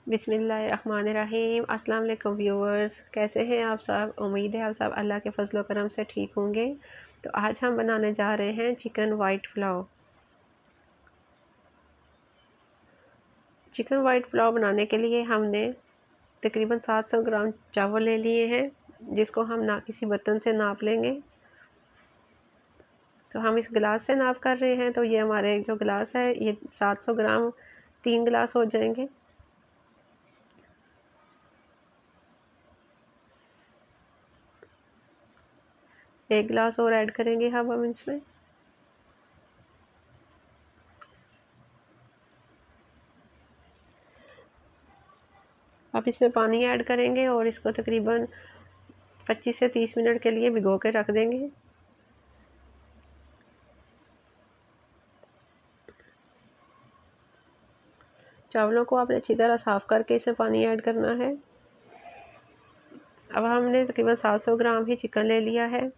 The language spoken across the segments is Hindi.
बिस्मिल्लाहिर्रहमानिर्रहीम। अस्सलाम वालेकुम व्यूअर्स, कैसे हैं आप सब? उम्मीद है आप सब अल्लाह के फजल करम से ठीक होंगे। तो आज हम बनाने जा रहे हैं chicken white pulao. Chicken white pulao बनाने के लिए हमने तकरीबन 700 ग्राम चावल ले लिए हैं, जिसको हम किसी बर्तन से नाप लेंगे। तो हम इस गिलास से नाप कर रहे हैं, तो ये हमारे जो गिलास है ये 700 ग्राम 3 गिलास हो जाएंगे। एक गिलास और ऐड करेंगे हम इसमें। अब इसमें पानी ऐड करेंगे और इसको तकरीबन 25 से 30 मिनट के लिए भिगो के रख देंगे। चावलों को आपने अच्छी तरह साफ़ करके इसमें पानी ऐड करना है। अब हमने तकरीबन 700 ग्राम ही चिकन ले लिया है।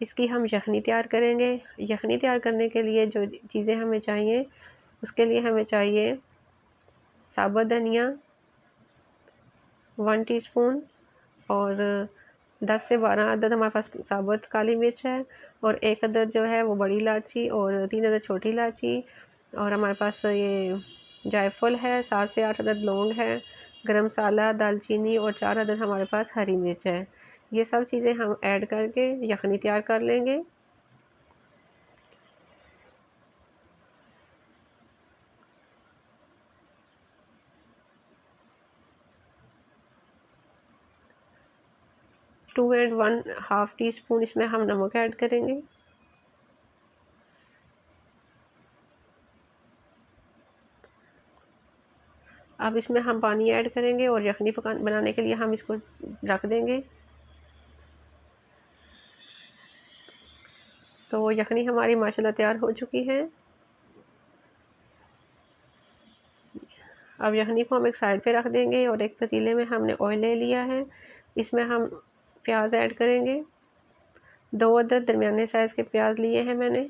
इसकी हम यखनी तैयार करेंगे। यखनी तैयार करने के लिए जो चीज़ें हमें चाहिए, उसके लिए हमें चाहिए साबुत धनिया 1 टीस्पून और 10 से 12 अदद हमारे पास साबुत काली मिर्च है, और 1 अदद जो है वो बड़ी इलायची, और 3 अदद छोटी इलायची, और हमारे पास ये जायफल है, 7 से 8 अदद लौंग है, गरम मसाला, दालचीनी, और 4 अदद हमारे पास हरी मिर्च है। ये सब चीज़ें हम ऐड करके यखनी तैयार कर लेंगे। टू एंड 1/2 टीस्पून इसमें हम नमक ऐड करेंगे। अब इसमें हम पानी ऐड करेंगे और यखनी बनाने के लिए हम इसको रख देंगे। तो वो यखनी हमारी माशाल्लाह तैयार हो चुकी है। अब यखनी को हम एक साइड पे रख देंगे और एक पतीले में हमने ऑयल ले लिया है। इसमें हम प्याज ऐड करेंगे। 2 अदद दरमियाने साइज़ के प्याज लिए हैं मैंने।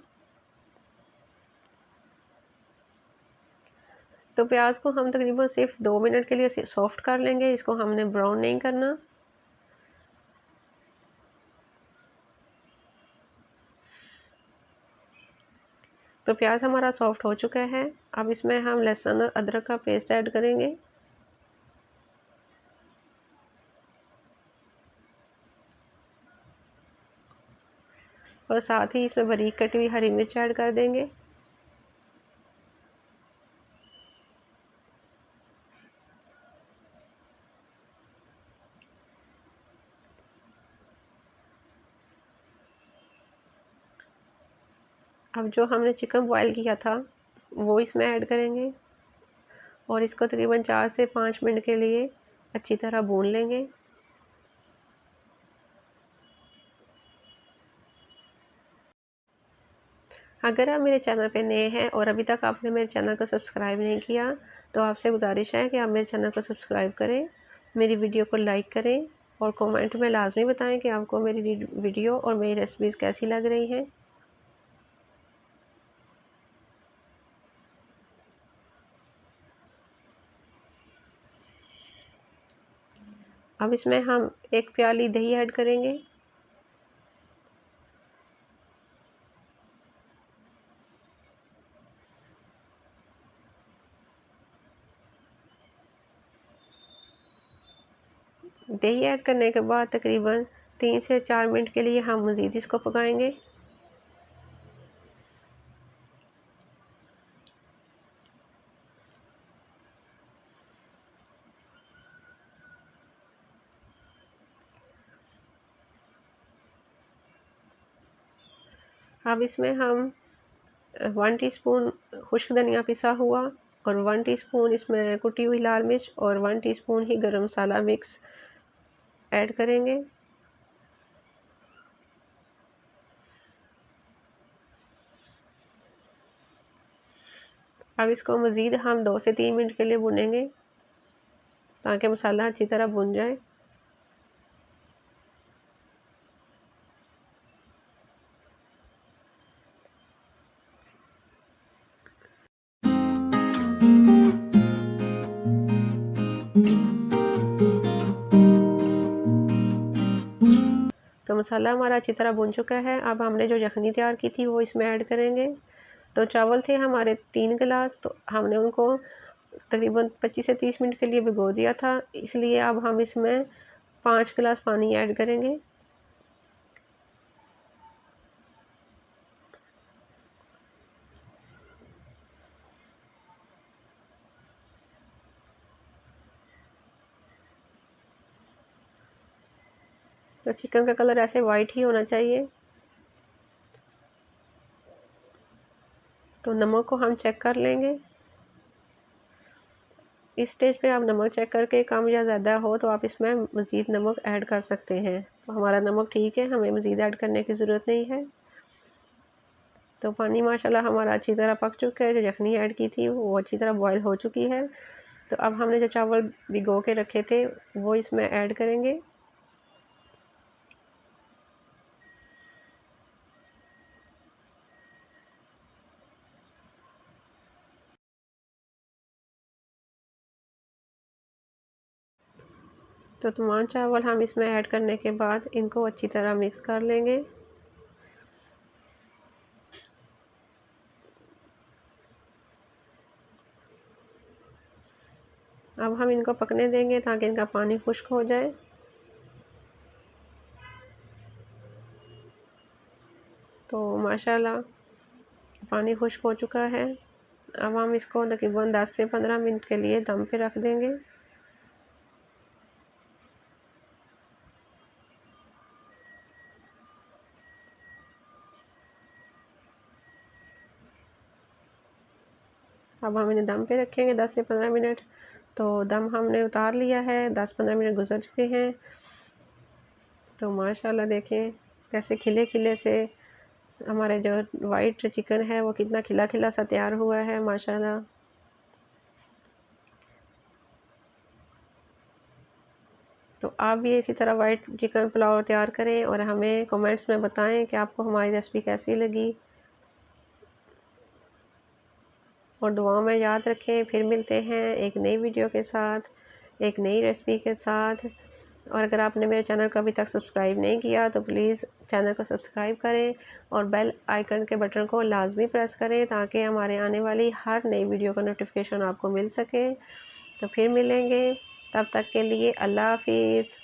तो प्याज को हम तकरीबन सिर्फ 2 मिनट के लिए सॉफ्ट कर लेंगे, इसको हमने ब्राउन नहीं करना। तो प्याज हमारा सॉफ्ट हो चुका है। अब इसमें हम लहसुन और अदरक का पेस्ट ऐड करेंगे। और साथ ही इसमें बारीक कटी हुई हरी मिर्च ऐड कर देंगे। अब जो हमने चिकन बॉईल किया था वो इसमें ऐड करेंगे और इसको तकरीबन 4 से 5 मिनट के लिए अच्छी तरह भून लेंगे। अगर आप मेरे चैनल पे नए हैं और अभी तक आपने मेरे चैनल को सब्सक्राइब नहीं किया, तो आपसे गुजारिश है कि आप मेरे चैनल को सब्सक्राइब करें, मेरी वीडियो को लाइक करें, और कमेंट में लाजमी बताएं कि आपको मेरी वीडियो और मेरी रेसिपीज़ कैसी लग रही हैं। अब इसमें हम 1 प्याली दही ऐड करेंगे। दही ऐड करने के बाद तकरीबन 3 से 4 मिनट के लिए हम मज़ीद इसको पकाएंगे। अब इसमें हम 1 टीस्पून खुश्क धनिया पिसा हुआ, और 1 टीस्पून इसमें कुटी हुई लाल मिर्च, और 1 टीस्पून ही गरम मसाला मिक्स ऐड करेंगे। अब इसको मज़ीद हम 2 से 3 मिनट के लिए भुनेंगे ताकि मसाला अच्छी तरह भुन जाए। तो मसाला हमारा अच्छी तरह भुन चुका है। अब हमने जो यखनी तैयार की थी वो इसमें ऐड करेंगे। तो चावल थे हमारे 3 गिलास, तो हमने उनको तकरीबन 25 से 30 मिनट के लिए भिगो दिया था, इसलिए अब हम इसमें 5 गिलास पानी ऐड करेंगे। तो चिकन का कलर ऐसे वाइट ही होना चाहिए। तो नमक को हम चेक कर लेंगे। इस स्टेज पे आप नमक चेक करके कम या ज़्यादा हो तो आप इसमें मज़ीद नमक ऐड कर सकते हैं। तो हमारा नमक ठीक है, हमें मज़ीद ऐड करने की ज़रूरत नहीं है। तो पानी माशाल्लाह हमारा अच्छी तरह पक चुका है। जो यखनी ऐड की थी वो अच्छी तरह बॉयल हो चुकी है। तो अब हमने जो चावल भिगो के रखे थे वो इसमें ऐड करेंगे। तो तमाम चावल हम इसमें ऐड करने के बाद इनको अच्छी तरह मिक्स कर लेंगे। अब हम इनको पकने देंगे ताकि इनका पानी खुश्क हो जाए। तो माशाल्लाह पानी खुश्क हो चुका है। अब हम इसको तकरीबन 10 से 15 मिनट के लिए दम पे रख देंगे। अब हम इन्हें दम पे रखेंगे 10 से 15 मिनट। तो दम हमने उतार लिया है, 10-15 मिनट गुजर चुके हैं। तो माशाल्लाह देखें कैसे खिले खिले से हमारे जो वाइट चिकन है वो कितना खिला खिला सा तैयार हुआ है माशाल्लाह। तो आप भी इसी तरह वाइट चिकन पुलाव तैयार करें और हमें कमेंट्स में बताएं कि आपको हमारी रेसिपी कैसी लगी। और दुआओं में याद रखें। फिर मिलते हैं एक नई वीडियो के साथ, एक नई रेसिपी के साथ। और अगर आपने मेरे चैनल को अभी तक सब्सक्राइब नहीं किया तो प्लीज़ चैनल को सब्सक्राइब करें और बेल आइकन के बटन को लाजमी प्रेस करें ताकि हमारे आने वाली हर नई वीडियो का नोटिफिकेशन आपको मिल सके। तो फिर मिलेंगे, तब तक के लिए अल्लाह हाफिज़।